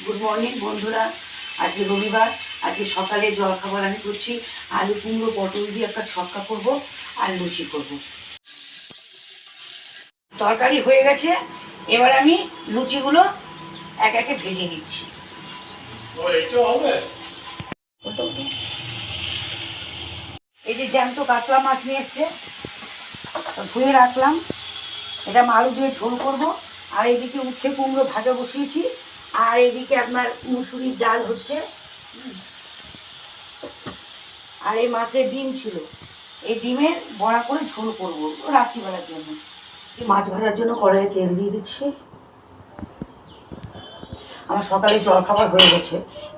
Good morning বন্ধুরা। আজকে রবিবার। আজকে সকালে জলখাবার আমি করছি আলু কুমড়ো পটল দিয়ে একটা ছক্কা করব আর লুচি করব। তরকারি হয়ে গেছে, এবার আমি লুচিগুলো এক একে ভেজে নিচ্ছি। এই যে জ্যান্ত কাতলা মাছ নিয়ে এসছে, ধুয়ে রাখলাম। এটা আমি আলু দিয়ে ঝোল করব। আর এদিকে উচ্ছে কুমড়ো ভাজা বসিয়েছি। আর এদিকে আপনার মুসুরির ডাল হচ্ছে। আর এই মাছের ডিম ছিল, এই ডিমের বড়া করে ঝোল করবো রাত্রিবেলার জন্য। মাছ ভাজার জন্য কড়াইয়ে তেল দিয়ে দিচ্ছি। আমার সকালে জলখাবার হয়ে গেছে,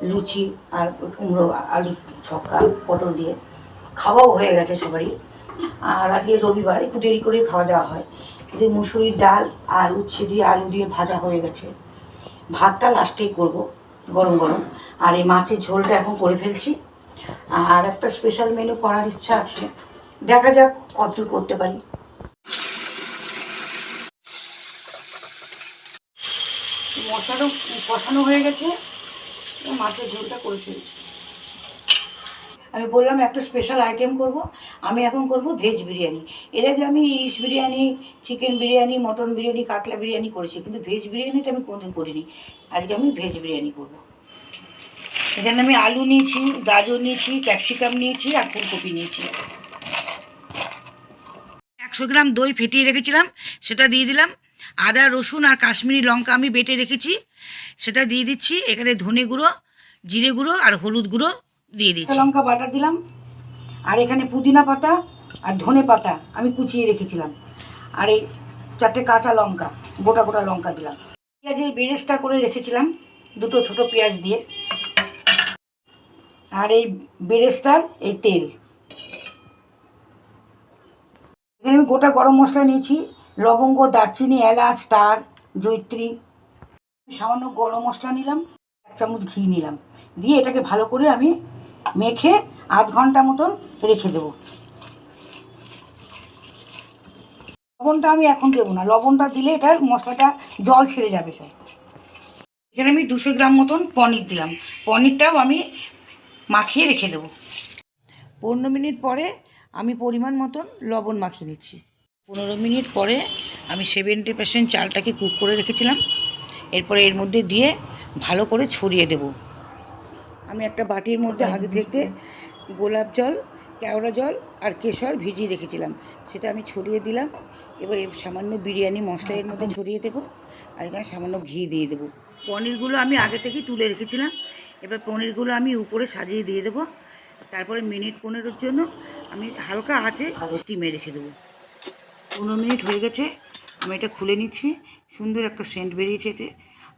লুচি আর কুমড়ো আলু ছক্কা পটল দিয়ে খাওয়াও হয়ে গেছে সবারই। আর আজকে রবিবার, একটু দেরি করে খাওয়া দাওয়া হয়। কিন্তু মুসুরির ডাল আর উচ্ছে দিয়ে আলু দিয়ে ভাজা হয়ে গেছে। ভাতটা লাস্টেই করব গরম গরম। আর এই মাছের ঝোলটা এখন করে ফেলছি। আর একটা স্পেশাল মেনু করার ইচ্ছা আছে, দেখা যাক কতদূর করতে পারি। মশলাটা কষানো হয়ে গেছে, মাছের ঝোলটা করে ফেলছি। আমি বললাম একটা স্পেশাল আইটেম করব। আমি এখন করব ভেজ বিরিয়ানি। এর আগে আমি ইলিশ বিরিয়ানি, চিকেন বিরিয়ানি, মটন বিরিয়ানি, কাতলা বিরিয়ানি করেছি, কিন্তু ভেজ বিরিয়ানিটা আমি কোনোদিন করিনি। আজকে আমি ভেজ বিরিয়ানি করব। এখানে আমি আলু নিয়েছি, গাজর নিয়েছি, ক্যাপসিকাম নিয়েছি আর ফুলকপি নিয়েছি। 100 গ্রাম দই ফেটিয়ে রেখেছিলাম, সেটা দিয়ে দিলাম। আদা রসুন আর কাশ্মীরি লঙ্কা আমি বেটে রেখেছি, সেটা দিয়ে দিচ্ছি। এখানে ধনে গুঁড়ো, জিরে গুঁড়ো আর হলুদ গুঁড়ো দিয়ে দিচ্ছি। লঙ্কা বাটা দিলাম। আর এখানে পুদিনা পাতা আর ধনে পাতা আমি কুচিয়ে রেখেছিলাম। আর এই 4টে কাঁচা লঙ্কা, গোটা গোটা লঙ্কা দিলাম। পেঁয়াজের বেরেস্তা করে রেখেছিলাম, 2টো ছোটো পেঁয়াজ দিয়ে। আর এই বেরেস্তার এই তেল। এখানে আমি গোটা গরম মশলা নিয়েছি, লবঙ্গ, দারচিনি, এলাচ, স্টার, জয়িত্রী। সামান্য গরম মশলা নিলাম, 1 চামচ ঘি নিলাম। দিয়ে এটাকে ভালো করে আমি মেখে আধ ঘন্টা মতন রেখে দেবো। লবণটা আমি এখন দেবো না, লবণটা দিলে এটার মশলাটা জল ছেড়ে যাবে সব। এখানে আমি 200 গ্রাম মতন পনির দিলাম। পনিরটাও আমি মাখিয়ে রেখে দেবো। 15 মিনিট পরে আমি পরিমাণ মতন লবণ মাখিয়ে নিচ্ছি। 15 মিনিট পরে আমি 70% চালটাকে কুক করে রেখেছিলাম, এরপরে এর মধ্যে দিয়ে ভালো করে ছড়িয়ে দেব। আমি একটা বাটির মধ্যে আগে থেকে গোলাপ জল, কেওড়া জল আর কেশর ভিজিয়ে রেখেছিলাম, সেটা আমি ছড়িয়ে দিলাম। এবার সামান্য বিরিয়ানি মশলা এর মধ্যে ছড়িয়ে দেবো। আর এখানে সামান্য ঘি দিয়ে দেবো। পনিরগুলো আমি আগে থেকেই তুলে রেখেছিলাম, এবার পনিরগুলো আমি উপরে সাজিয়ে দিয়ে দেবো। তারপরে মিনিট 15 জন্য আমি হালকা আঁচে স্টিমে রেখে দেবো। 15 মিনিট হয়ে গেছে, আমি এটা খুলে নিচ্ছি। সুন্দর একটা সেন্ট বেরিয়েছে এতে।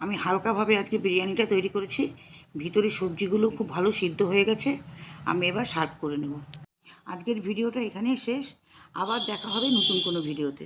আমি হালকাভাবে আজকে বিরিয়ানিটা তৈরি করেছি। ভিতরে সবজিগুলো খুব ভালো সিদ্ধ হয়ে গেছে। আমি এবার সার্ভ করে নেব। আজকের ভিডিওটা এখানেই শেষ। আবার দেখা হবে নতুন কোনো ভিডিওতে।